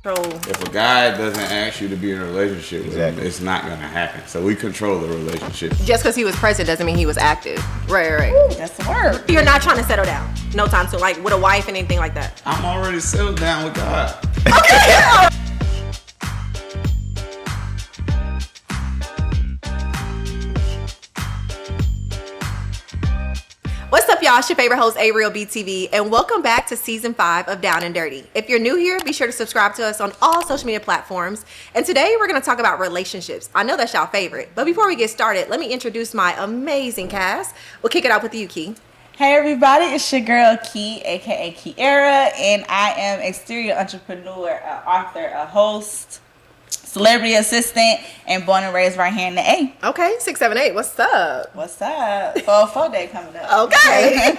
If a guy doesn't ask you to be in a relationship with him, it's not gonna happen. So we control the relationship. Just because he was present doesn't mean he was active. Right. Ooh, that's the word. You're not trying to settle down. No time to, like, with a wife and anything like that. I'm already settled down with God. Okay. What's up, y'all? It's your favorite host, AybrielBTV, and welcome back to Season 5 of Down and Dirty. If you're new here, be sure to subscribe to us on all social media platforms. And today, we're going to talk about relationships. I know that's y'all favorite. But before we get started, let me introduce my amazing cast. We'll kick it out with you, Key. Hey everybody, it's your girl Key, aka Kyerra, and I am a serial entrepreneur, an author, a host, celebrity assistant, and born and raised right here in the A. Okay, 678. What's up? What's up? 404 day coming up. Okay.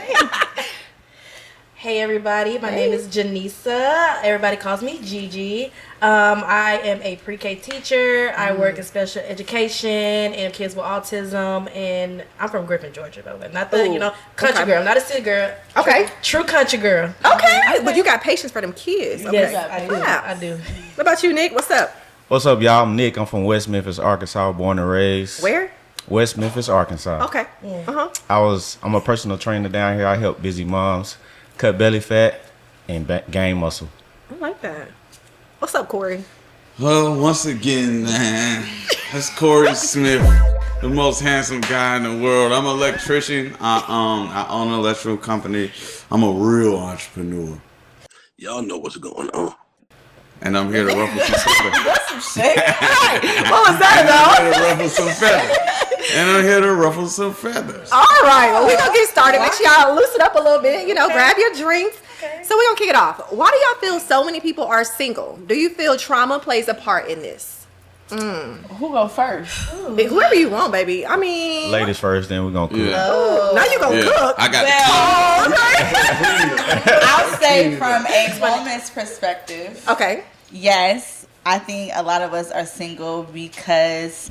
Hey everybody, my name is Janeesah. Everybody calls me Gigi. I am a pre-K teacher. I work in special education and kids with autism, and I'm from Griffin, Georgia, by the way. Not the, country girl, not a city girl. Okay. True country girl. Okay. But you got patience for them kids. Okay. Yes, I do. Wow. I do. What about you, Nick? What's up? What's up, y'all? I'm Nick. I'm from West Memphis, Arkansas, born and raised. Where? West Memphis, Arkansas. Okay. I'm a personal trainer down here. I help busy moms cut belly fat and gain muscle. I like that. What's up, Corey? Well, once again, man, that's Corey Smiff, the most handsome guy in the world. I'm an electrician. I own an electrical company. I'm a real entrepreneur. Y'all know what's going on. And I'm here to ruffle some feathers. That's some shit. What was that, I'm here to ruffle some feathers. And I'm here to ruffle some feathers. All right. Well, we're going to get started. Make sure y'all loosen up a little bit. Grab your drinks. Okay. So we're going to kick it off. Why do y'all feel so many people are single? Do you feel trauma plays a part in this? Who go first? Whoever you want, baby. I mean... Ladies first, then we're going to cook. Yeah. Now you going to cook. I got I'll say from a woman's perspective. Okay. Yes, I think a lot of us are single because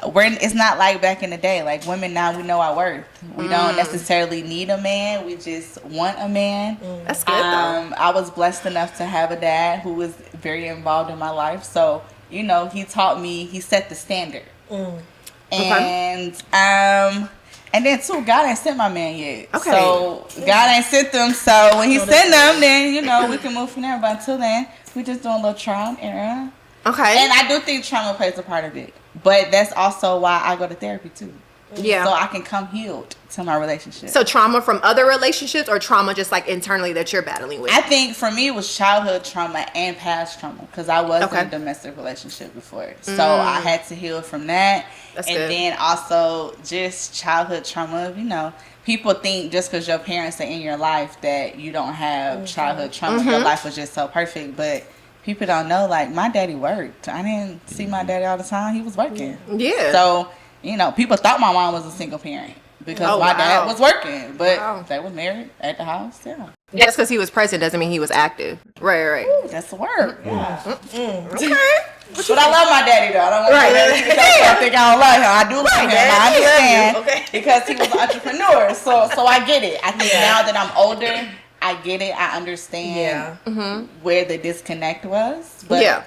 it's not like back in the day. Like women now, we know our worth. We don't necessarily need a man. We just want a man. That's good though. I was blessed enough to have a dad who was very involved in my life. So, he taught me, he set the standard. And then too, God ain't sent my man yet. Okay. So God ain't sent them. So when he send them, then we can move from there. But until then, we just doing a little trial and error. Okay. And I do think trauma plays a part of it. But that's also why I go to therapy too. Yeah. So I can come healed to my relationship. So trauma from other relationships or trauma just like internally that you're battling with? I think for me it was childhood trauma and past trauma because I was in a domestic relationship before. So I had to heal from that. That's and good. Then also just childhood trauma, people think just because your parents are in your life that you don't have childhood trauma. Your life was just so perfect. But people don't know, like, my daddy worked. I didn't see my daddy all the time. He was working. Yeah. So, people thought my mom was a single parent because my dad was working. But they were married at the house, Just because he was present doesn't mean he was active. Right. Ooh, that's the word. Okay. But I love my daddy, though. I don't want to think I don't love him. I do love him. I understand because he was an entrepreneur. So I get it. I think now that I'm older, I get it. I understand where the disconnect was. But yeah.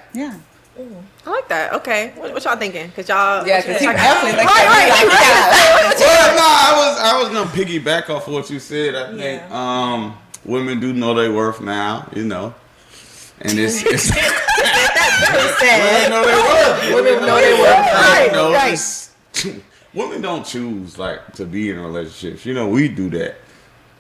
I like that. Okay. What y'all thinking? Because y'all... Yeah, because he definitely looked at me Well, I was going to piggyback off of what you said. I think women do know their worth now, And it's women know their worth. Women know their worth. Right. Women don't choose to be in relationships. We do that.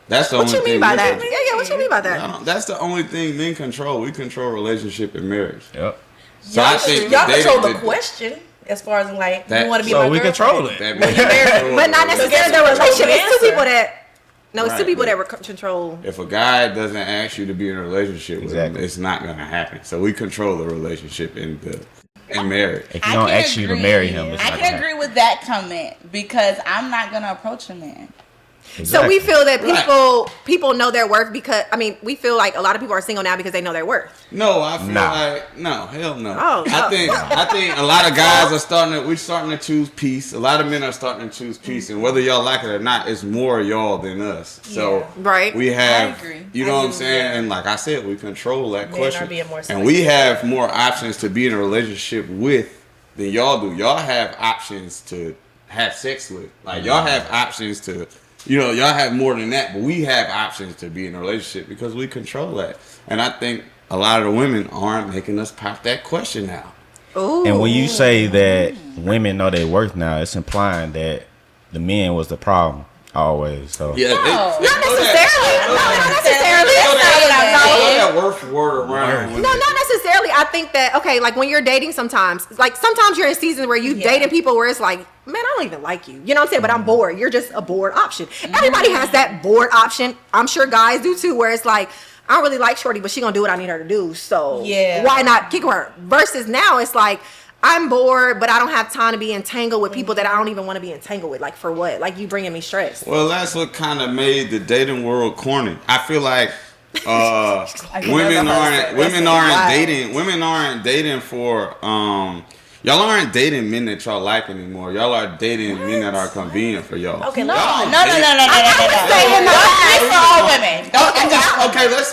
That's the only thing. What you mean by that? Yeah. What you mean by that? That's the only thing men control. We control relationship and marriage. Yep. So I think y'all control the question as far as you want to be my girlfriend. So we control it. But not necessarily the relationship. It's two people that... No, it's two people that control. If a guy doesn't ask you to be in a relationship with him, it's not going to happen. So we control the relationship and marriage. If you don't ask you to marry him, it's not I can agree with that comment because I'm not going to approach a man. So we feel that Right. people know their worth because we feel like a lot of people are single now because they know their worth. No, I feel like no, hell no. Oh, I think a lot of guys are starting to choose peace. A lot of men are starting to choose peace, and whether y'all like it or not, it's more y'all than us. So Right. we have, I agree. you know what I'm saying, Yeah. and like I said, we control that Men question, are being more and we have more options to be in a relationship with than y'all do. Y'all have options to have sex with, like y'all have options to. Y'all have more than that, but we have options to be in a relationship because we control that. And I think a lot of the women aren't making us pop that question now. Ooh. And when you say that women know their worth now, it's implying that the men was the problem always. So Yeah, Not necessarily. Not necessarily. that worth word around. No, not necessarily. I think that like when you're dating, sometimes you're in seasons where you dating people where it's like, man, I don't even like you. You know what I'm saying? But I'm bored. You're just a bored option. Everybody has that bored option. I'm sure guys do too, where it's like, I don't really like Shorty, but she gonna do what I need her to do. So why not kick her? Versus now, it's like, I'm bored, but I don't have time to be entangled with people that I don't even want to be entangled with. Like, for what? Like, you bringing me stress. Well, that's what kind of made the dating world corny. I feel like women aren't dating for y'all aren't dating men that y'all like anymore. Y'all are dating men that are convenient for y'all. Okay, No. Okay, let's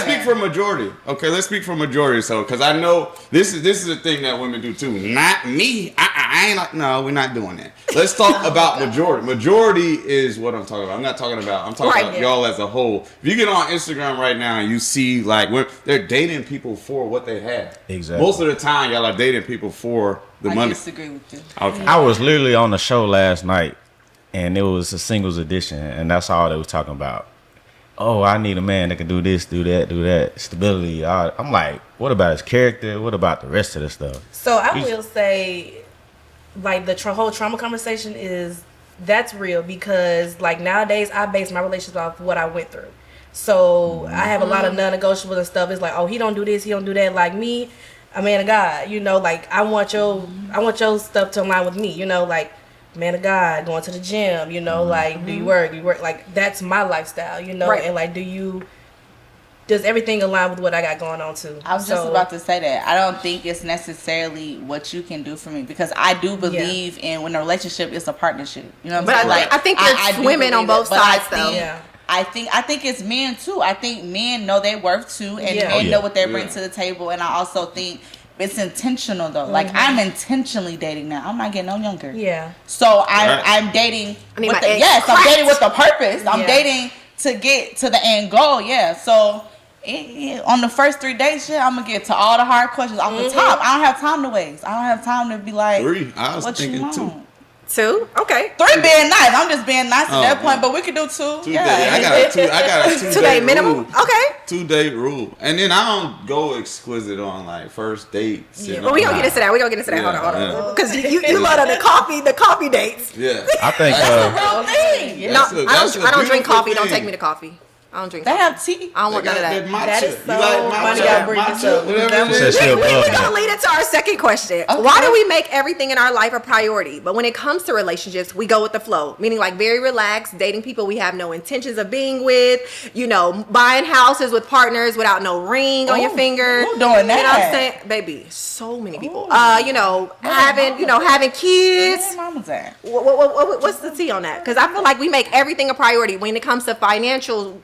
speak for majority. Okay, let's speak for majority. So, because I know this is the thing that women do too. Not me. I ain't like. No, we're not doing that. Let's talk about majority. Majority is what I'm talking about. I'm talking about y'all as a whole. If you get on Instagram right now and you see like they're dating people for what they have. Exactly. Most of the time, y'all are dating people for the money. I disagree with you. Okay. I was literally on the show last night, and it was a singles edition, and that's all they was talking about. Oh, I need a man that can do this, do that, stability. I'm like, what about his character? What about the rest of the stuff? So I will say, like, the whole trauma conversation that's real because, like, nowadays I base my relationship off what I went through. So I have a lot of non-negotiables and stuff. It's like, oh, he don't do this, he don't do that. Like me, a man of God, like I want your stuff to align with me, like man of God, going to the gym, like do you work, like that's my lifestyle, Right. and like does everything align with what I got going on too? I was just about to say that. I don't think it's necessarily what you can do for me because I do believe in when a relationship is a partnership. You know what I'm saying? I think there's women on both sides though. Yeah. I think it's men too. I think men know their worth too, and men know what they bring to the table. And I also think it's intentional though. Like I'm intentionally dating now. I'm not getting no younger. Yeah. So I'm dating. I'm dating with a purpose. I'm dating to get to the end goal. Yeah. So on the first 3 dates, I'm gonna get to all the hard questions off the top. I don't have time to waste. I don't have time to be like 3. I was thinking 2. 2? Okay. 3 being nice. I'm just being nice at that point, but we could do 2. 2 days. I got a 2 2 day minimum. Rule. Okay. 2 day rule, and then I don't go exquisite on like first dates. Yeah. Well, we gonna get into that. Hold on. Because you love the coffee dates. Yeah. I think I don't drink coffee. Don't take me to coffee. I don't drink They coffee. have tea. I don't want none of that. That is so You like funny. matcha? Y'all bring this up. Whatever it She is. said she a We're bug. gonna lead into our second question. Okay. Why do we make everything in our life a priority? But when it comes to relationships, we go with the flow. Meaning like very relaxed, dating people we have no intentions of being with, buying houses with partners without no ring on your finger. who doing that? You know what I'm saying? Baby, so many people. Having kids. Where mama's at? What's the tea on that? Because I feel like we make everything a priority when it comes to financially,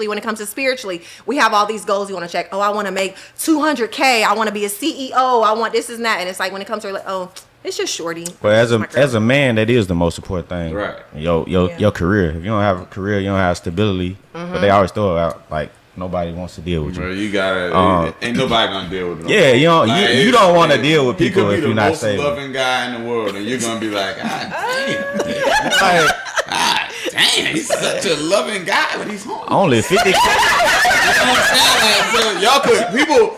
when it comes to spiritually. We have all these goals we want to check. Oh, I want to make $200K. I want to be a CEO. I want this and that. And it's like when it comes to it's just Shorty. But as a man, that is the most important thing. Right. Your career. If you don't have a career, you don't have stability. But they always throw it out like nobody wants to deal with you. Bro, you gotta. Ain't nobody gonna deal with them. Yeah, you don't want to deal with people if you're not stable. stable. Loving guy in the world, and you're gonna be like, damn, he's such a loving guy when he's home. Only 50. You know what I'm saying? So y'all put people.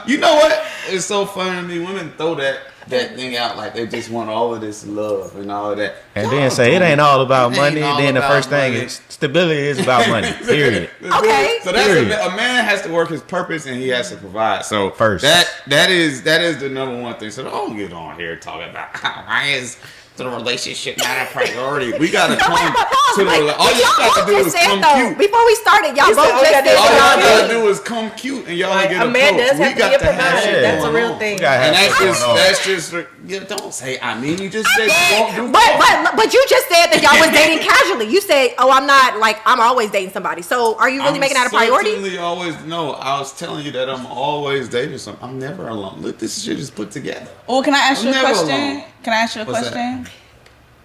You know what? It's so funny to me. Women throw that thing out like they just want all of this love and all of that. And then say it ain't all about money. Then the first thing is stability is about money. Period. Okay. So that's a man has to work his purpose and he has to provide. So first that is the number one thing. So don't get on here talking about why is the relationship not a priority. We gotta come Pause, to the. like, All you y'all gotta both do just is said come though. cute. Before we started, y'all both just said All y'all y'all gotta do. do is come cute, and y'all Like, get a man approached. does have We to be got a to have provider. shit That's a going real on. thing. You gotta have And shit that's just don't say. I mean, you just said you won't do. But you just said that y'all was dating casually. You said, "Oh, I'm not like I'm always dating somebody." So are you really making that a priority? Certainly always no. I was telling you that I'm always dating something. I'm never alone. Look, this shit is put together. Oh, can I ask you a never question? alone. Can I ask you a What's question?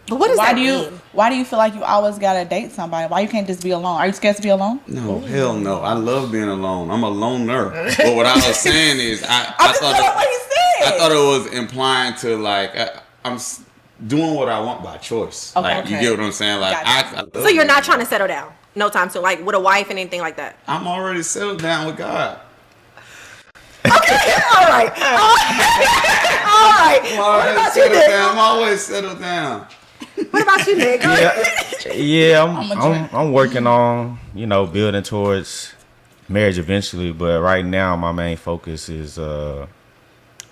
But what does Why that do you mean? Why do you feel like you always gotta date somebody? Why you can't just be alone? Are you scared to be alone? No, hell no. I love being alone. I'm a loner. But what I was saying is, I thought it was implying to like I'm doing what I want by choice. Okay, Like you get what I'm saying? Like Gotcha. I love So you're not being trying to settle down? No time to like with a wife and anything like that. I'm already settled down with God. Okay, all right, all right. I'm already settled down. I'm always settled down. What about you, Nick? Yeah, I'm working on, building towards marriage eventually, but right now my main focus is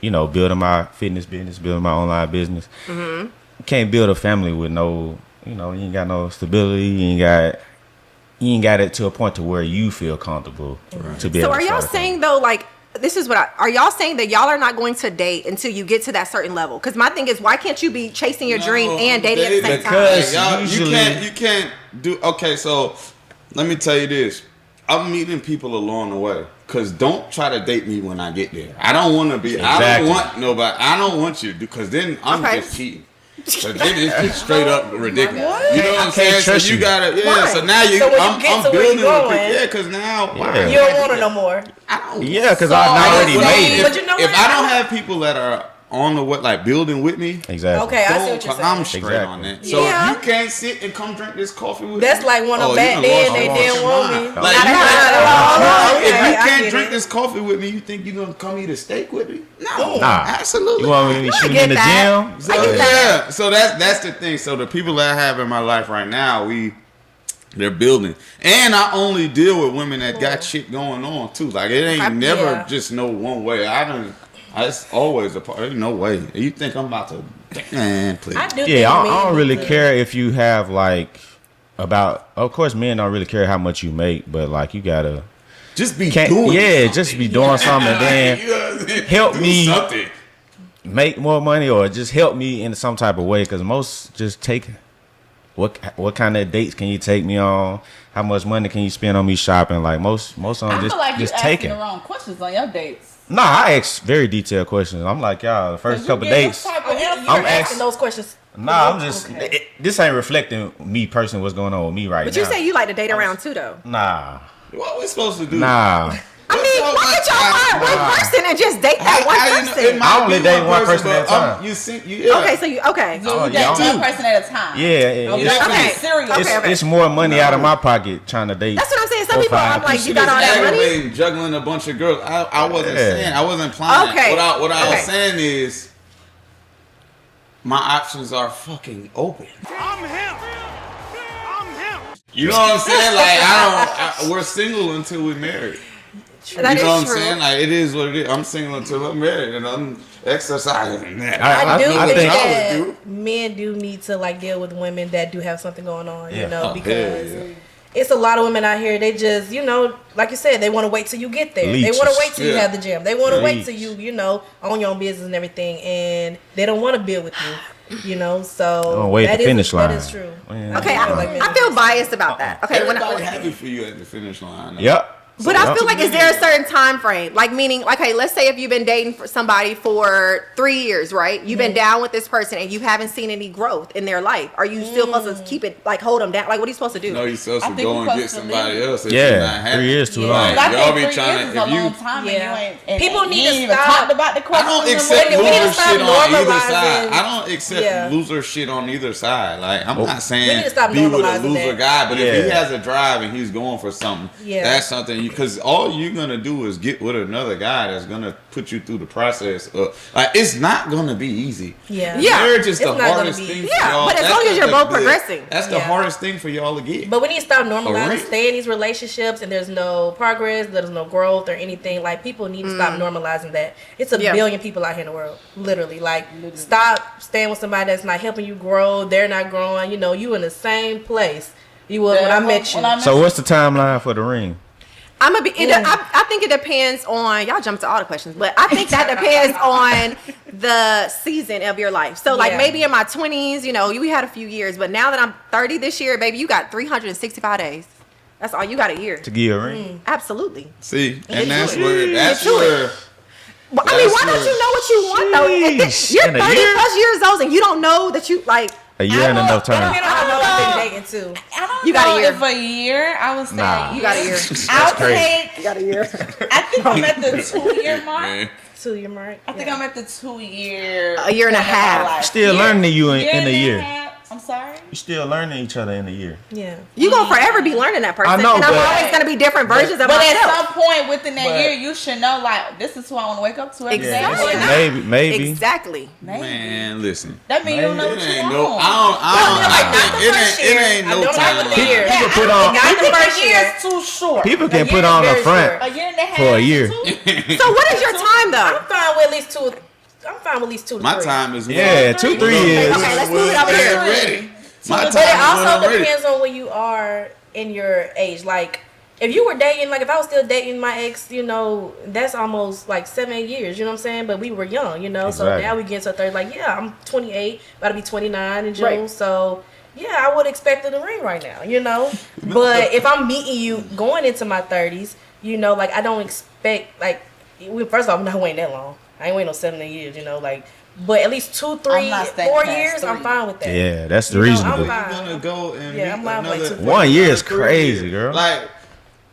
building my fitness business, building my online business. Mm-hmm. You can't build a family with no, you ain't got no stability, you ain't got it to a point to where you feel comfortable to be able So to are y'all start a saying though, like, this is what are y'all saying that y'all are not going to date until you get to that certain level? Because my thing is, why can't you be chasing your dream and dating at the same because time? Y'all, you can't do. Okay, so let me tell you this. I'm meeting people along the way. Cause don't try to date me when I get there. I don't want to be. Exactly. I don't want nobody. I don't want you to. Cause then I'm just cheating. So then it's straight up ridiculous. What? You know what I'm saying? So you gotta, Why? So now So when you get I'm to where you building. going, Cause now you don't want it no more. I don't. Yeah, because I already made it. But you know If what? I don't have people that are on the what, like building with me, Exactly. Okay, I see what you're I'm saying. straight on that. So Yeah. if you can't sit and come drink this coffee with That's me, like one of you back done then, lost they your didn't want mind. me. Like, Okay, if you I can't get drink it. this coffee with me, you think you gonna come eat a steak with me? No, Nah. absolutely. You want me to be shooting in the that. gym? So, yeah, so that's the thing. So the people that I have in my life right now, they're building, and I only deal with women that got shit going on too. Like it ain't never just no one way. It's always a part. There's no way. You think I'm about to? Man, please. I do. Yeah, I think don't really men care if you have like of course men don't really care how much you make, but like you gotta Just be doing something. just be doing something and then You know what I'm saying? help Do me something. make more money or just help me in some type of way, because most just take what kind of dates can you take me on, how much money can you spend on me shopping, like most of them I just feel like you just asking taking. the wrong questions on your dates. Nah, I ask very detailed questions. I'm like, y'all, the first couple dates. You're I'm asking asking those questions. Nah, I'm just this ain't reflecting me personally, what's going on with me right But now. you say you like to date around too, though. Nah. What we supposed to do? Nah. I mean, why can't y'all find one person and just date that one person? I only date one person at a time. Okay, so you okay? So you date one person at a time. Yeah, Okay. Serious. it's more money out of my pocket trying to date. That's what I'm saying. Some people, I'm like, you She got was all that money. aggravating, juggling a bunch of girls. I wasn't saying. I wasn't implying. Okay. What I Okay. was saying is, my options are fucking open. I'm him. You know what I'm saying? Like we're single until we're married. That You know what is I'm true. saying? Like it is what it is. I'm single until I'm married, and I'm exercising that. I do I think think- that men do need to like deal with women that do have something going on, you Yeah. know, Oh, because hell yeah. it's a lot of women out here. They just, like you said, they want to wait till you get there. They Leeches. want to wait till you Yeah. have the gym. They want to wait Leech. till you, own your own business and everything, and they don't want to build with you, So Don't wait at the finish line. That is true. Yeah. Okay, feel like men I feel biased about that. Okay, Everybody happy for you at the finish line. Yep. But I feel like, is there a certain time frame? Like, meaning, like, hey, let's say if you've been dating for somebody for 3 years, right? You've been down with this person and you haven't seen any growth in their life. Are you still supposed to keep it, like, hold them down? Like, what are you supposed to do? No, you're supposed I to think go we're and get supposed to somebody leave. else. If you're not Yeah, happy. 3 years too But long. I Y'all think be 3 trying years is to- a if you- long time, Yeah. and you ain't. People and need you to ain't even stop. talked about the I question. don't accept we need to loser stop shit on either normalizing- side. I don't accept Yeah. loser shit on either side. Like I'm not We saying need to stop be with a normalizing loser that. guy, but if he Yeah. has a drive and he's going for something, Yeah. that's something because all you're gonna do is get with another guy that's gonna put you through the process of, like, it's not gonna be easy. Yeah. Marriage is the It's not hardest gonna be- thing for Yeah, y'all. but as That's long as you're both progressing. That's the hardest thing for y'all to get. But we need to stop normalizing Alright. staying in these relationships and there's no progress, there's no growth or anything. Like, people need to stop normalizing that. It's a billion people out here in the world. Literally. Like, stop staying with somebody that's not helping you grow. They're not growing. You know, you in the same place you was when I met you. So what's the timeline for the ring? I'm gonna be. I think it depends on y'all. Jump to all the questions, but I think that depends on the season of your life. So, like, maybe in my 20s, you know, we had a few years, but now that I'm 30 this year, baby, you got 365 days. That's all you got a year To give you a ring? Absolutely. See, and that's to it. where Get to it. Well, I mean, why don't you know what you want though? Sheesh. You're In a 30 year? plus years old and you don't know that you like. A year ain't enough time. You know how I've been dating too. I don't You got a know year. if a year. I would say Nah. You got a year. I'll crazy. take. You got a year. I think I'm at the 2-year mark. 2 year mark. I think I'm at the 2-year. A year and a half. Still learning you in a and year. half. I'm sorry. You still learning each other in a year. Yeah. You gonna forever be learning that person. I know, and I'm but- always gonna be different versions of But myself. at some point within that But- year, you should know, like, this is who I want to wake up to every day. Exactly. Maybe. Exactly. Maybe. Man, listen. That means you don't know It what you ain't want. no. I don't. It ain't I no don't time. like the year. People put on. Not the first A year year. is too short. People can A put year on is a very front short. A year and a half. for a year. So what is your time though? I'm fine with at least 2. I'm fine with at least 2 to 3. My time is Yeah, 2-3 years. Okay, let's move it over here. Ready. My time But it is when also I'm ready. depends on where you are in your age. Like, if you were dating, like if I was still dating my ex, you know, that's almost like 7-8 years, you know what I'm saying? But we were young, you know, so Exactly. now we get to 30, like, yeah, I'm 28, about to be 29 in June, Right. so yeah, I would expect it to ring right now, you know? But if I'm meeting you going into my 30s, you know, like, I don't expect, like, first of all, I'm not waiting that long. I ain't waiting no 7-8 years, you know, like, but at least 2, 3, I'm not staying 4 past years, I'm 3. fine with that. Yeah, that's the You know, reasonable. I'm fine. You're gonna go and Yeah, meet I'm like another 2, 1 year is 3 crazy, years. girl. Like,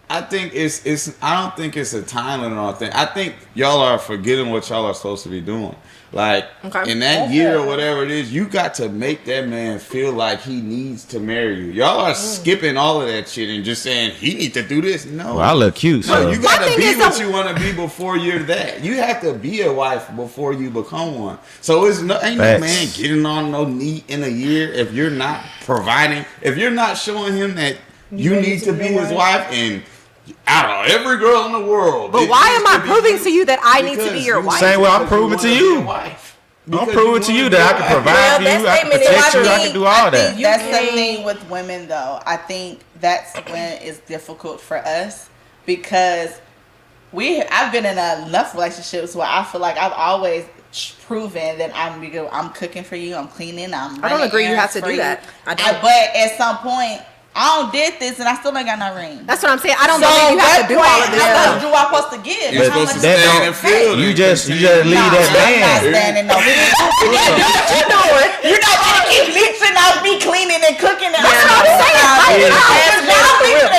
I think it's. I don't think it's a time limit on thing. I think y'all are forgetting what y'all are supposed to be doing. Like, Okay. in that year or whatever it is, you got to make that man feel like he needs to marry you. Y'all are skipping all of that shit and just saying he need to do this. No. Well, I look cute, No, so you gotta thing be is what the- you want to be before you're that. You have to be a wife before you become one. So it's no, ain't no Facts. man getting on no knee in a year if you're not providing, if you're not showing him that you need to be his wife. And out of every girl in the world, But it why needs am I to be proving you. to you that I need to be Because your you- wife? Same way I'm because you proving to wanna you. be a wife. I'm Because proving to wanna you be that a I can wife. provide Well, for that you. I can statement is protect you. I true. can do all that. That's the thing with women, though. I think that's when it's difficult for us because I've been in enough relationships where I feel like I've always proven that I'm cooking for you, I'm cleaning, I'm. I don't running agree you have errands to for do you. that. I don't. But at some point, I don't did this and I still ain't got no ring. That's what I'm saying. I don't So believe you have to do all of this How stuff. much do I supposed to give? You're How supposed to much That stand don't- and feel. You and just continue. leave that I'm not man. standing no. You know what? Keep leeching off me cleaning and cooking. And That's what I'm saying.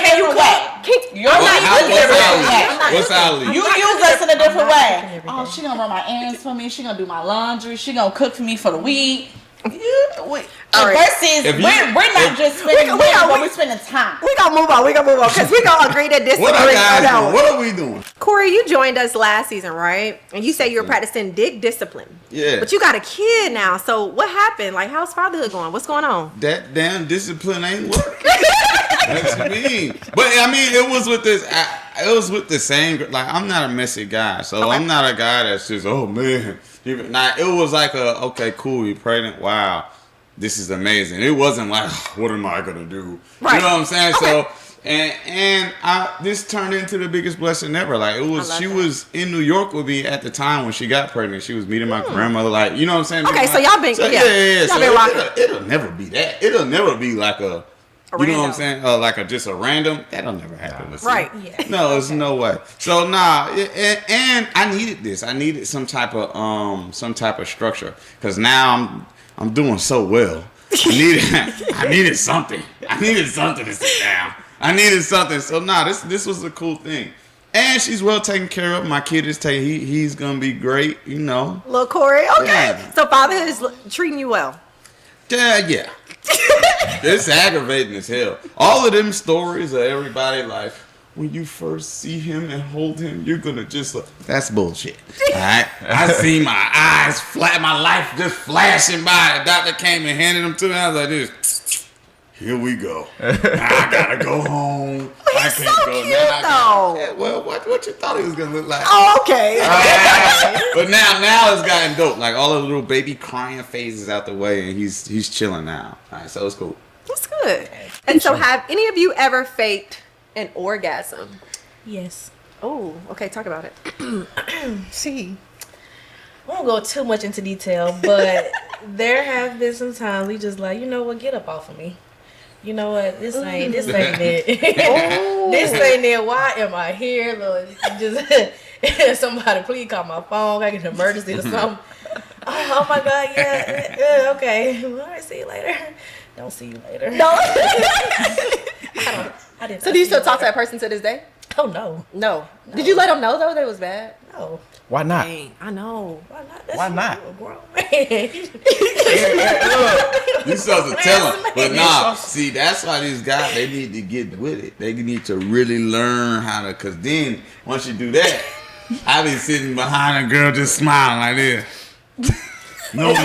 Can you way? You're not using it different way. What's Ali? You use us in a different way. Oh, she gonna run my errands for me. She gonna do my laundry. She gonna cook for me for the week. All right. Versus, If you- we're not just spending money, but we're spending time. We gonna move on. Because we gonna agree to disagree What are on guys that doing? one. What are we doing? Corey, you joined us last season, right? And you say you were practicing dick discipline. Yeah. But you got a kid now. So what happened? Like, how's fatherhood going? What's going on? That damn discipline ain't working. That's me. But I mean, it was with this. It was with the same. Like, I'm not a messy guy, so I'm not a guy that's just, oh man. Nah, it was like okay, cool. You pregnant? Wow, this is amazing. It wasn't like, what am I gonna do? Right. You know what I'm saying? Okay. So, this turned into the biggest blessing ever. Like, it was. She was in New York with me at the time when she got pregnant. She was meeting my grandmother. Like, you know what I'm saying? Okay, so y'all been yeah. Y'all So been rocking. it'll never be that. It'll never be like a. You know what I'm saying? Like just a random. That'll never happen. With Right. you. Yeah. No, there's no way. So and I needed this. I needed some type of structure because now I'm doing so well. I needed something. I needed something to sit down. I needed something. So this was a cool thing. And she's well taken care of. My kid is he's gonna be great. You know. Little Corey. Okay. Yeah. So fatherhood is treating you well. Yeah. It's aggravating as hell. All of them stories of everybody like, when you first see him and hold him, you're gonna just like, that's bullshit. Alright? I see my eyes flat, my life just flashing by. The doctor came and handed them to me. I was like this. Here we go. Now I gotta go home. I He's can't so go cute, now. though. Yeah, well, what you thought he was gonna look like? Oh, okay. But now it's gotten dope. Like all the little baby crying phases out the way, and he's chilling now. All right, so it's cool. That's good. And so, have any of you ever faked an orgasm? Yes. Oh, okay. Talk about it. See, I won't go too much into detail, but there have been some times we just like, you know what, get up off of me. You know what, this ain't it. This ain't it. Why am I here? Lord, just somebody please call my phone. I get an emergency or something. Oh my God, yeah, okay. All right, see you later. Don't see you later. No. I didn't. So do you still talk to that person to this day? Oh no. No. Did you let them know though that it was bad? No. Why not? Dang, I know. Why not? That's Why not? you, a grown man. You supposed to tell him, but nah. See, that's why these guys they need to get with it. They need to really learn how to. Cause then once you do that, I be sitting behind a girl just smiling like this. Knowing she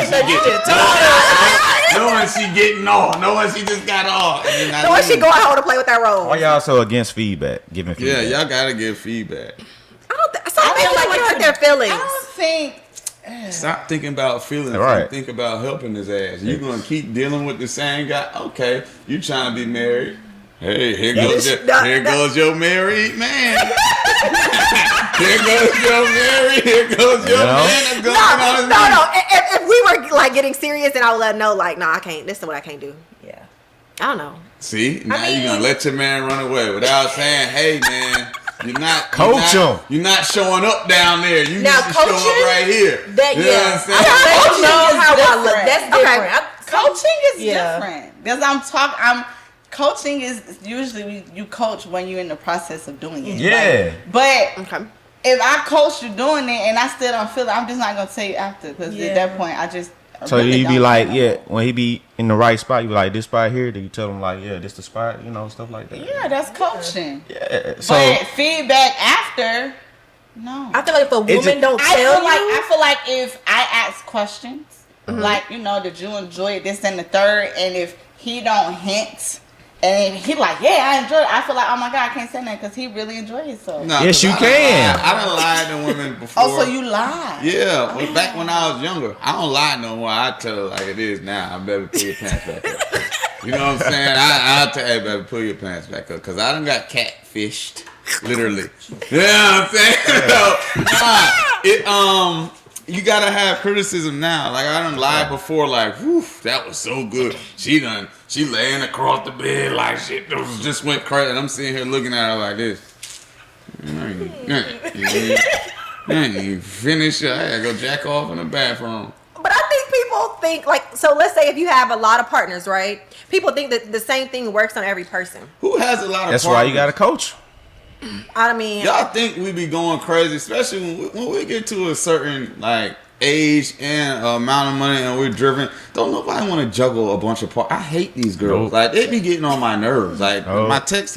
getting off. Knowing she just got off. So when she go out home to play with that rose. Why y'all so against feedback? Giving Yeah, feedback. y'all gotta give feedback. Some people like hurt their feelings. I don't think. Stop thinking about feelings. Right. And think about helping his ass. You gonna keep dealing with the same guy? Okay, you trying to be married? Hey, here goes your married man. Here goes your married. Here goes your man. No. If we were like getting serious, then I would let him know. Like, nah, I can't. This is what I can't do. Yeah. I don't know. See, now you're gonna let your man run away without saying, "Hey, man." You're not You're not showing up down there. You now, need to show up right here. That, you know what I'm saying? I don't know how I look. That's different. okay. Coaching is different because coaching is usually you coach when you're in the process of doing it. Yeah. But if I coach you doing it and I still don't feel it, I'm just not gonna tell you after because at that point I just. So really you be like, when he be in the right spot, you be like, this spot here. Do you tell him like, yeah, this the spot, stuff like that? Yeah, that's coaching. Yeah. So but feedback after, no. I feel like if a woman don't tell you, I feel like if I ask questions, like did you enjoy it, this and the third, and if he don't hint. And he like, yeah, I enjoyed it. I feel like, oh my God, I can't say that because he really enjoyed himself. No, yes, you can. I done lied to women before. Oh, so you lied? Yeah, well, back when I was younger. I don't lie no more. I tell her like it is now. I better pull your pants back up. You know what I'm saying? I'll tell you, better pull your pants back up because I done got catfished, literally. You know what I'm saying? You gotta have criticism now. Like I done lied before, like, whew, that was so good. She laying across the bed like shit just went crazy. And I'm sitting here looking at her like this. You finish. I gotta go jack off in the bathroom. But I think people think like, so let's say if you have a lot of partners, right? People think that the same thing works on every person. Who has a lot of that's partners? why you got to coach. I mean, y'all think we be going crazy, especially when we get to a certain like age and amount of money and we're driven. Don't nobody want to juggle a bunch of parts. I hate these girls. Nope. Like they be getting on my nerves. Like my text.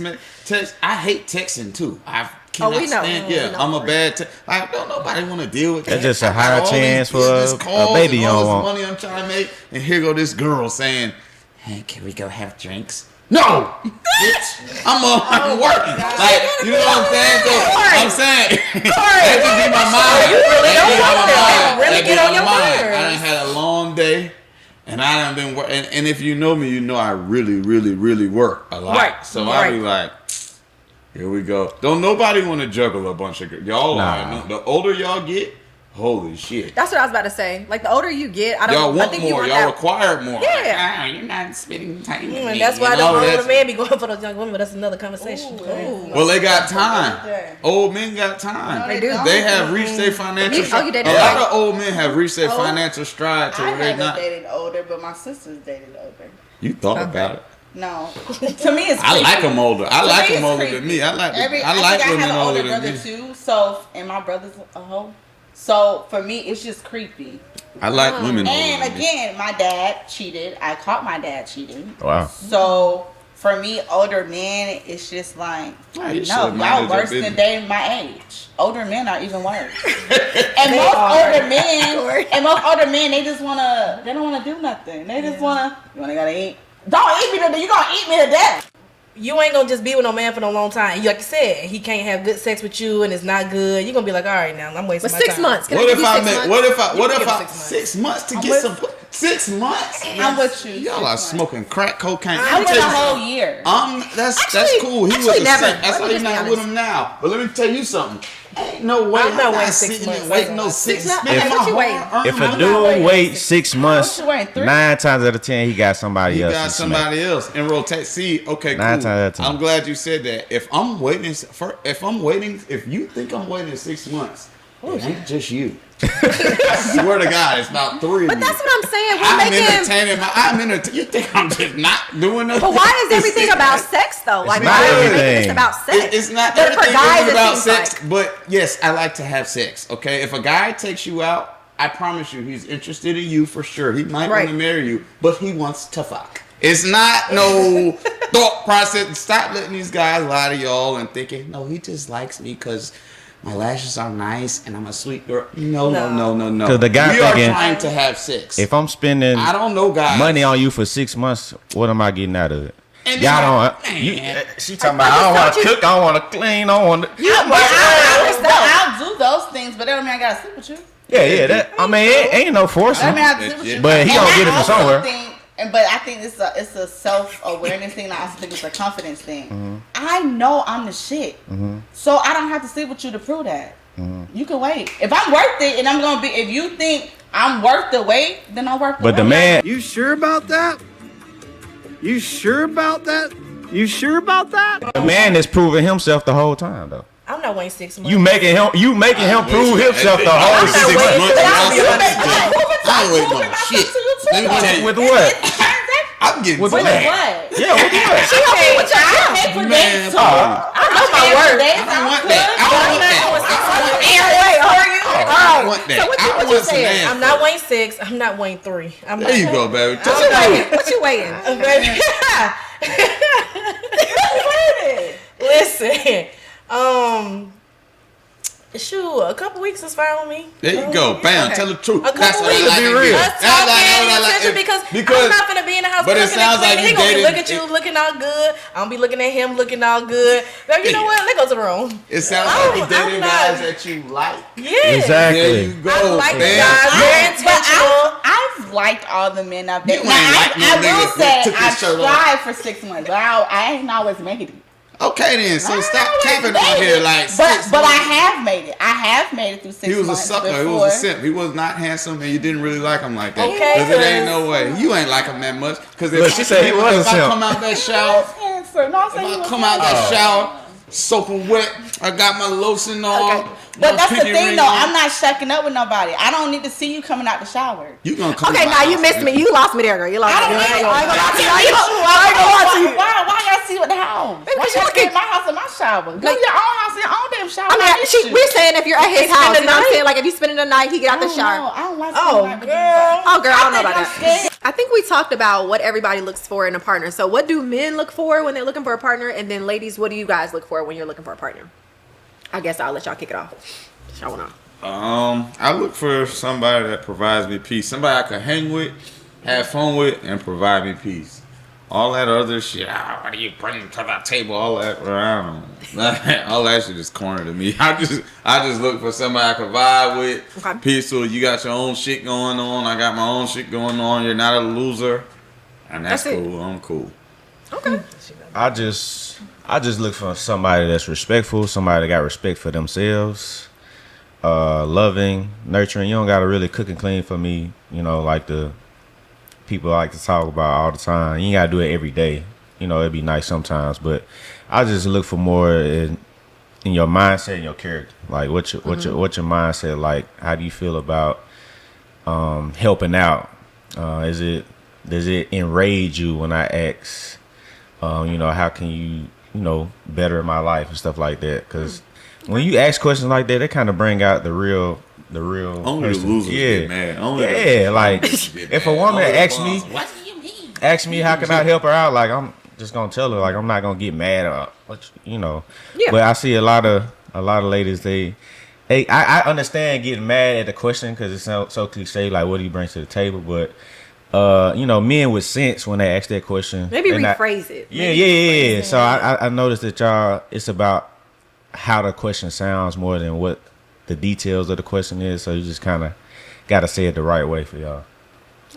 I hate texting too. I cannot stand. Yeah, I'm a bad. Like don't nobody want to deal with that. That's just a higher chance for a baby you don't want. Money I'm trying to make, and here go this girl saying, "Hey, can we go have drinks?" No, bitch. I'm working. Like, you know what I'm saying? So I'm saying that just be my mind. You really don't want that. Really get on your I nerves. done had a long day, and I done been working. And if you know me, you know I really, really, really work a lot. Right. So I be like, here we go. Don't nobody want to juggle a bunch of girls. Y'all lying. The older y'all get, holy shit. that's what I was about to say. Like the older you get, Y'all want I think more. you want Y'all that. require more. Yeah. Like, you're not spending time with and me. that's why You the know, older man be going for those young women. But that's another conversation. Well, they got time. Old men got time. They do. They have reached their financial. You dated a lot older? of old men have reached their financial stride to I where they're haven't not. dated older, but my sisters dated older. You thought about it. No, to me it's. I like them older. I like me, them it's older creepy. than me. I like I women have an older older than brother me. too. So, and my brother's a hoe. So for me, it's just creepy. I like women older And than me. again, my dad cheated. I caught my dad cheating. Wow. So For me, older men, it's just like, Oh, you no, should manage y'all your worse than business. they my age. Older men are even worse. And most older men, they just wanna, they don't wanna do nothing. They just wanna, you wanna gotta eat. Don't eat me to death. You gonna eat me to death. You ain't gonna just be with no man for no long time. Like you said, he can't have good sex with you and it's not good. You're gonna be like, all right, now I'm wasting But my 6 time. months. Can What give if you I 6 met? months? What if give I him 6 months. 6 months to get some? 6 months? I'm with you. Y'all are smoking crack cocaine. I went a whole year. That's Actually- cool. He actually was the never. same. That's Let me why he's just be not with honest. him now. But let me tell you something. Ain't no way. I'm not waiting not 6 sitting months. and waiting no 6 months. How much you waiting? If a I'm not dude waiting wait 6 months, you waiting, 3? 9 times out of 10 he got somebody You else. got to smack. somebody else in rotate. See, okay, 9 cool. times out of 10. I'm glad you said that. If you think I'm waiting 6 months, it ain't just you. I swear to God, it's about 3 of But you. that's what I'm saying. We're I'm making. entertaining. I'm entertaining. You think I'm just not doing nothing? But why is everything about sex though? Like not why is everything everything. just about sex? It's not But for everything guys, is it about seems sex, like. but yes, I like to have sex. Okay, if a guy takes you out, I promise you, he's interested in you for sure. He might Right. want to marry you, but he wants to fuck. It's not no thought process. Stop letting these guys lie to y'all and thinking, no, he just likes me because my lashes are nice and I'm a sweet girl. No. 'Cause the guy we are thinking- trying to have sex. If I'm spending I don't know, guys. money on you for 6 months, what am I getting out of it? And Y'all then- don't. She talking about I don't want to cook, I don't want to clean, I don't want to. I'll do those things, but that don't mean I gotta sleep with you. Yeah. That I mean, it ain't no forcing. That don't mean I have to sleep with you. But he And gonna I get it from also somewhere. But I think it's a self-awareness thing. I also think it's a confidence thing. Mm-hmm. I know I'm the shit, so I don't have to sleep with you to prove that. Mm-hmm. You can wait. If I'm worth it, and I'm gonna be. If you think I'm worth the wait, then I'll worth the But the wait. man, You sure about that? You sure about that? You sure about that? the man is proving himself the whole time though. I'm not waiting 6 months. You making him prove himself the whole I'm 6 6 months. months. I ain't waiting on shit. Let me tell you, With what? I'm getting With to what? that. What? Yeah, with what? I pay for dates too. Man, I know my word. I don't want that. I don't want that. I don't want that. So what I you want some saying? ass. I'm not waiting 6. I'm not waiting 3. I'm There you go, baby. What you waiting? What you waiting? Baby. Listen, shoot, a couple weeks is fine with me. There you go. Bam. Tell the truth. A couple That's what I weeks. like Be to real. hear. Let's That's talk what I and like. attention because I'm not finna be in the house but it cooking sounds and like cleaning. you He gonna be dated- looking at you looking all good. I'm gonna be looking at him looking all good. Now, you know what? Let's go to the room. It sounds like you I'm dating not- guys that you like. Yeah. There Exactly. you go. I like man. guys very intentional. I've liked all the men I've dated. You Now, ain't like no I will niggas say that took I his shirt off. tried for 6 months, but I ain't always made it. Okay then, so I stop always capping on made here it. like But 6 I months. have made it. I have made it through 6 He was a months. sucker. He before. was a simp. He was not handsome, and you didn't really like him like that. Okay, Because it ain't cause- no way. You ain't like him that much. Because Look, she said he was a if I simp. come out that shower, Answer. No, I'm if saying he I was come out handsome. that shower, soaking wet, I got my lotion on. But my that's the pinky thing, ring though. on. I'm not shacking up with nobody. I don't need to see you coming out the shower. You gonna come? Okay, to my now you house, missed man. me. You lost me there, girl. You lost me. I ain't gonna lie to you. I ain't gonna lie to you. Why y'all see you at the house? Why Because you y'all looking- in my house in my shower? Go to Like- your own house in your own damn shower. I mean, we're saying if you're at his spend house, the you know what I'm night? saying? Like if you spending the night, he get out the shower. I don't like Oh, spending the night with girl. Oh, girl, I don't know think about I'm that. scared. I think we talked about what everybody looks for in a partner. So, what do men look for when they're looking for a partner? And then, ladies, what do you guys look for when you're looking for a partner? I guess I'll let y'all kick it off. Y'all wanna? I look for somebody that provides me peace. Somebody I can hang with, have fun with, and provide me peace. All that other shit, what do you bring to the table? All that, I don't know. All that shit is corny to me. I just look for somebody I can vibe with. Okay. Peaceful. You got your own shit going on. I got my own shit going on. You're not a loser, and that's That's it. cool. I'm cool. Okay. I just look for somebody that's respectful, somebody that got respect for themselves, loving, nurturing. You don't gotta really cook and clean for me, you know, like the people like to talk about all the time. You ain't gotta do it every day. You know, it'd be nice sometimes, but I just look for more in your mindset and your character. Like what's your mindset like? How do you feel about helping out? Does it enrage you when I ask? You know, how can you better my life and stuff like that? Because when you ask questions like that, they kind of bring out the real Only person. the losers get mad. Only yeah, the like losers get if a mad. woman Only the asks bums. me, What do you mean? ask me how can I help her out, like I'm just gonna tell her, like, I'm not gonna get mad or, you know. Yeah. But I see a lot of ladies, I understand getting mad at the question because it's so cliche, like, what do you bring to the table? But you know, men with sense, when they ask that question, maybe rephrase it. Yeah. So I noticed that y'all, it's about how the question sounds more than what the details of the question is. So you just kind of got to say it the right way for y'all.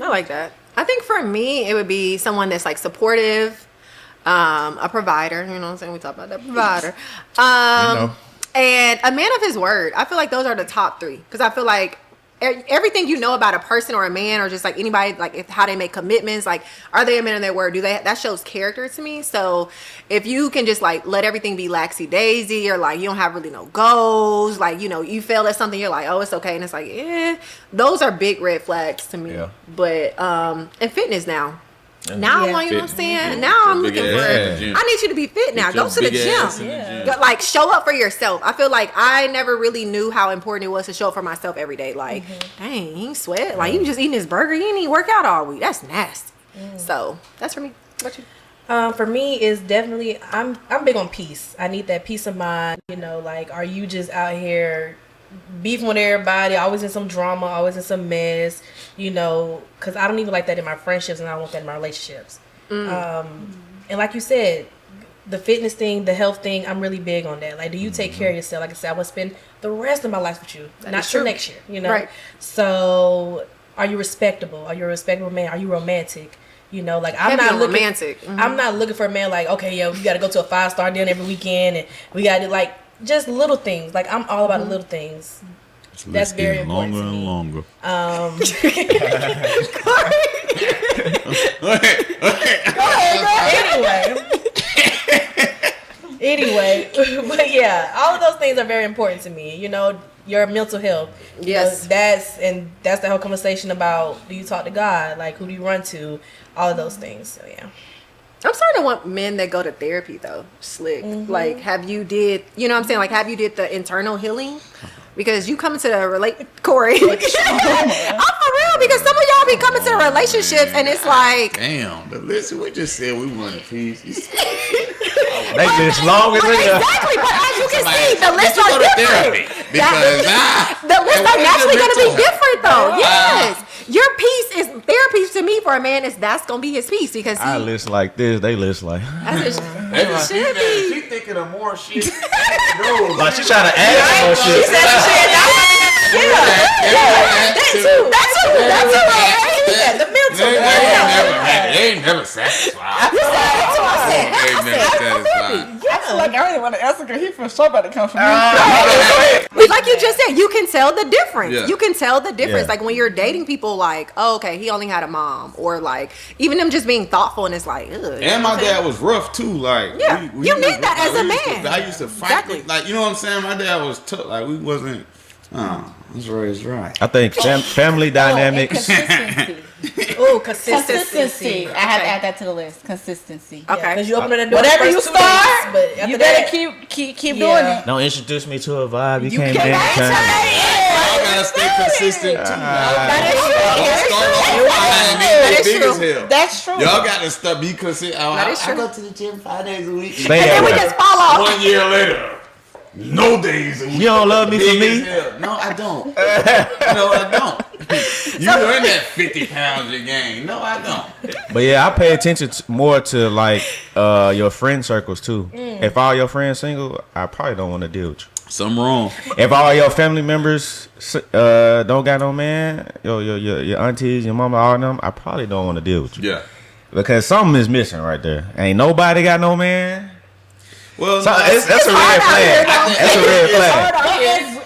I like that. I think for me, it would be someone that's like supportive, a provider. You know what I'm saying? We talk about that provider. And a man of his word. I feel like those are the top three, because I feel like everything you know about a person or a man or just like anybody, like how they make commitments, like are they a man of their word? That shows character to me. So if you can just like let everything be laxy daisy, or like you don't have really no goals, like, you know, you fail at something, you're like, oh, it's okay, and it's like, those are big red flags to me. Yeah. But and fitness now. Now I'm like, you know what I'm saying? Now I'm looking for, I need you to be fit now. Go to the gym. Like, show up for yourself. I feel like I never really knew how important it was to show up for myself every day. Like, dang, you sweat. Like, you just eating this burger. You didn't even work out all week. That's nasty. So, that's for me. What you? For me, is definitely, I'm big on peace. I need that peace of mind. You know, like, are you just out here beefing with everybody, always in some drama, always in some mess, you know, because I don't even like that in my friendships, and I don't want that in my relationships. And like you said, the fitness thing, the health thing, I'm really big on that. Like, do you take care of yourself? Like I said, I want to spend the rest of my life with you, not till next year, you know? Right. So, are you respectable? Are you a respectable man? Are you romantic? You know, like, I'm not looking romantic. I'm not looking for a man like, okay, yo, you got to go to a 5-star dinner every weekend, and we got to, like, just little things. Like, I'm all about the little things. That's very important to me. Longer. Go ahead. Anyway, but yeah, all of those things are very important to me. You know, your mental health. Yes. You know, that's the whole conversation about, do you talk to God? Like, who do you run to? All of those things. So yeah. I'm starting to want men that go to therapy though. Slick. Like, you know what I'm saying? Like, have you did the internal healing? Because you come into the Corey. I'm for real, because some of y'all be coming to the relationships and it's like, damn, the list we just said we wanted peace. They just long as exactly, but as you can see, the lists are different. The lists are naturally going to be different though. Yes. Your piece is therapy to me. For a man, that's gonna be his piece, because I list like this, they list like. She thinking of more shit. Like, she trying to add more shit. She said That's the mental. They ain't never satisfied. I feel like I don't even want to answer because he for sure about to come from me. Like you just said, you can tell the difference. Yeah. You can tell the difference. Yeah. Like, when you're dating people, like, oh, okay, he only had a mom, or like even them just being thoughtful, and it's like, ugh. And my dad was rough too. Like, you need that as a man. I used to fight. Exactly. Like, you know what I'm saying? My dad was tough. Like, we wasn't. That's right. I think family dynamics. Consistency. I have to add that to the list. Consistency. Okay. Because you open the door. Whatever you start, but you gotta keep doing it. Don't introduce me to a vibe you can't Y'all gotta stay consistent too. That's true. Y'all gotta be consistent. I go to the gym 5 days a week. And then we just fall off. 1 year later. No days a week. You don't love me for me? No, I don't. No, I don't. You in that 50 pounds you gain. No, I don't. But yeah, I pay attention more to like your friend circles too. If all your friends single, I probably don't want to deal with you. Something wrong. If all your family members don't got no man, your aunties, your mama, all of them, I probably don't want to deal with you. Yeah. Because something is missing right there. Ain't nobody got no man. Well, so that's a red flag. That's a red flag.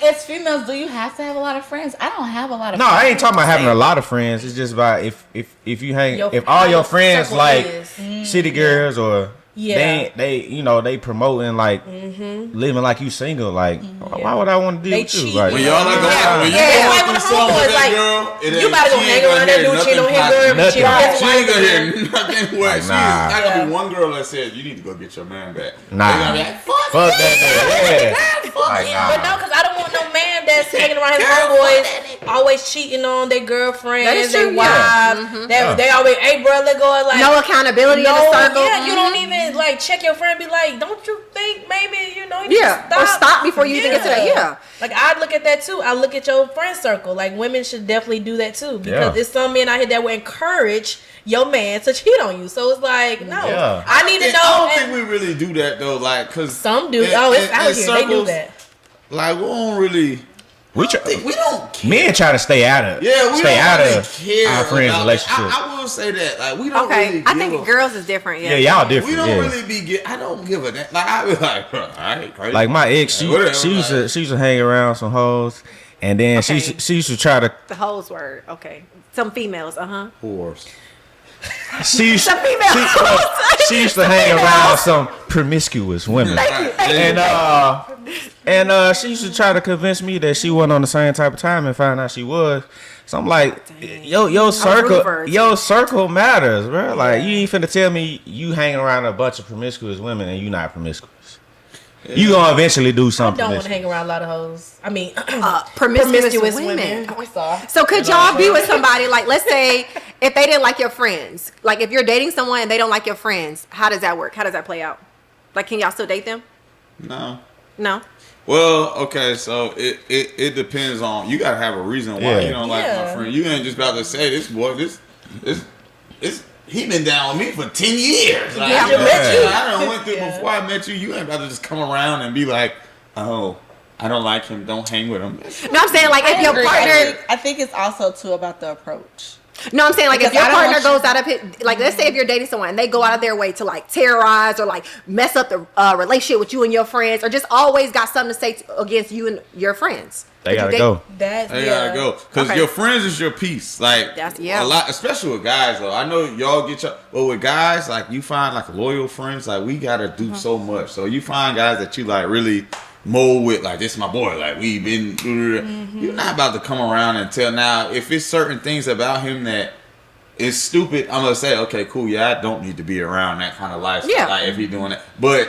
As females, do you have to have a lot of friends? I don't have a lot of friends. No, I ain't talking about having a lot of friends. It's just about if you hang, if all your friends like city girls or they promoting like living like you single, like why would I want to deal with you? Like, when y'all are going, when you go through something with that girl, you about to go hang around that dude, cheat on his girl, she ain't gonna hear nothing. She's not gonna be one girl that says you need to go get your man back. Nah, they gonna be like, fuck that. But no, because I don't want no man that's hanging around his homeboys, always cheating on their girlfriends, their wives. They always, hey, bro, let go. Like no accountability in the circle. Yeah, you don't even like check your friend. And be like, don't you think maybe you need to stop? Or stop before you even get to that. Yeah, like I look at that too. I look at your friend circle. Like women should definitely do that too because there's some men out here that will encourage your man to cheat on you. So it's like, no, I need to know. I don't think we really do that though. Like, cause some do. It's out here. Circles, they do that. Like, we don't really. We don't care. Men try to stay out of our friends' relationships. I will say that. Like, we don't really I think girls is different. Yeah, y'all different. We don't really be. I don't give a damn. Like, I be like, bro, I ain't crazy. Like my ex, she used to hang around some hoes, and then she used to try to the hoes word. Okay, some females. Whores. She used to hang around some promiscuous women, and she used to try to convince me that she wasn't on the same type of time, and find out she was. So I'm like, your circle matters, bro. Like you ain't finna tell me you hang around a bunch of promiscuous women and you not promiscuous. Yeah. You gonna eventually do something. I don't want to hang around a lot of hoes. I mean, promiscuous women. So could y'all be with somebody like, let's say, if they didn't like your friends, like if you're dating someone and they don't like your friends, how does that work? How does that play out? Like, can y'all still date them? No. Well, okay, so it depends on. You gotta have a reason why you don't like my friend. You ain't just about to say this boy. This. He been down with me for 10 years. Like, I done went through before I met you. You ain't about to just come around and be like, oh, I don't like him. Don't hang with him. No, I'm saying like if your partner. I think it's also too about the approach. No, I'm saying like if your partner goes out of it, like let's say if you're dating someone and they go out of their way to like terrorize or like mess up the relationship with you and your friends, or just always got something to say against you and your friends. They gotta go. They gotta go because your friends is your peace. Like a lot, especially with guys though. I know y'all get but with guys, like you find like loyal friends. Like we gotta do so much. So you find guys that you like really mold with. Like this is my boy. Like we been. You're not about to come around and tell now if it's certain things about him that is stupid. I'm gonna say okay, cool. Yeah, I don't need to be around that kind of lifestyle. Yeah. Like if he doing that, but.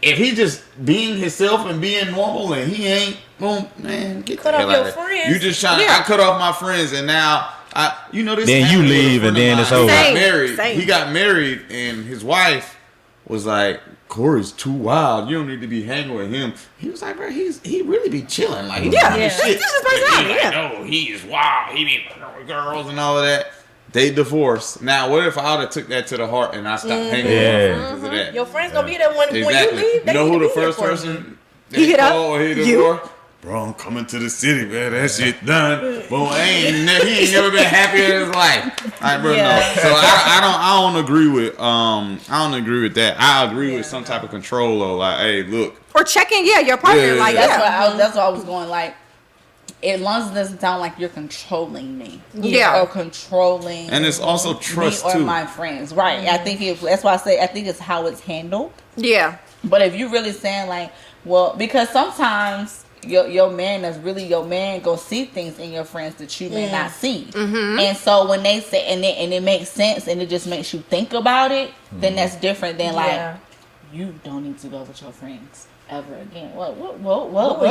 If he just being himself and being normal and he ain't, well, man, get cut off your friends. You just trying to, I cut off my friends and now, this. Then you leave and then it's over. He got married and his wife was like, Corey's too wild. You don't need to be hanging with him. He was like, bro, he really be chilling. Like, shit. This is his personality. No, he is wild. He be with girls and all of that. They divorced. Now, what if I would have took that to the heart and I stopped hanging with my friends because of that? Your friends gonna be there when you leave. You know who the first person he hit up? Hit the door? Bro, I'm coming to the city, man. That shit done. Boom, he ain't never been happy in his life. All right, bro, no. So I don't agree with that. I agree with some type of control though. Like, hey, look. Or checking, your partner. Like that's what I was going like. As long as it doesn't sound like you're controlling me, or controlling, and it's also trust me or too. My friends, right? I think that's why I say I think it's how it's handled. Yeah, but if you really saying like, well, because sometimes your man that's really your man go see things in your friends that you may not see, and so when they say and it makes sense and it just makes you think about it, then that's different than like you don't need to go with your friends ever again. What? Like who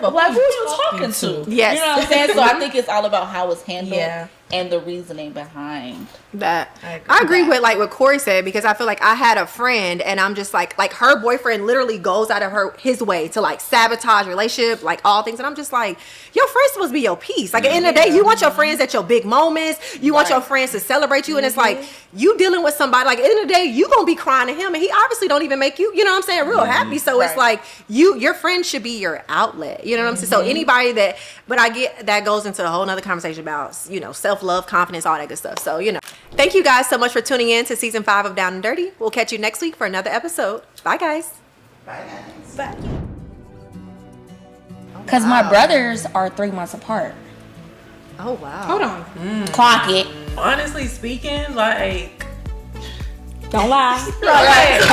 are you talking to? Yes. You know what I'm saying? So I think it's all about how it's handled and the reasoning behind that. I agree with like what Corey said, because I feel like I had a friend and I'm just like her boyfriend literally goes out of his way to like sabotage relationship, like all things, and I'm just like, your friend's supposed to be your peace. Like at the end of the day, you want your friends at your big moments, you want your friends to celebrate you, and it's like you dealing with somebody like at the end of the day you gonna be crying to him and he obviously don't even make you, you know what I'm saying, real happy. So it's like your friend should be your outlet, you know what I'm saying? So anybody that, but I get that goes into a whole nother conversation about, self-love, confidence, all that good stuff. So thank you guys so much for tuning in to season 5 of Down and Dirty. We'll catch you next week for another episode. Bye guys. Bye. Because my brothers are 3 months apart. Oh wow. Hold on. Clock it. Honestly speaking, like, don't lie. Right.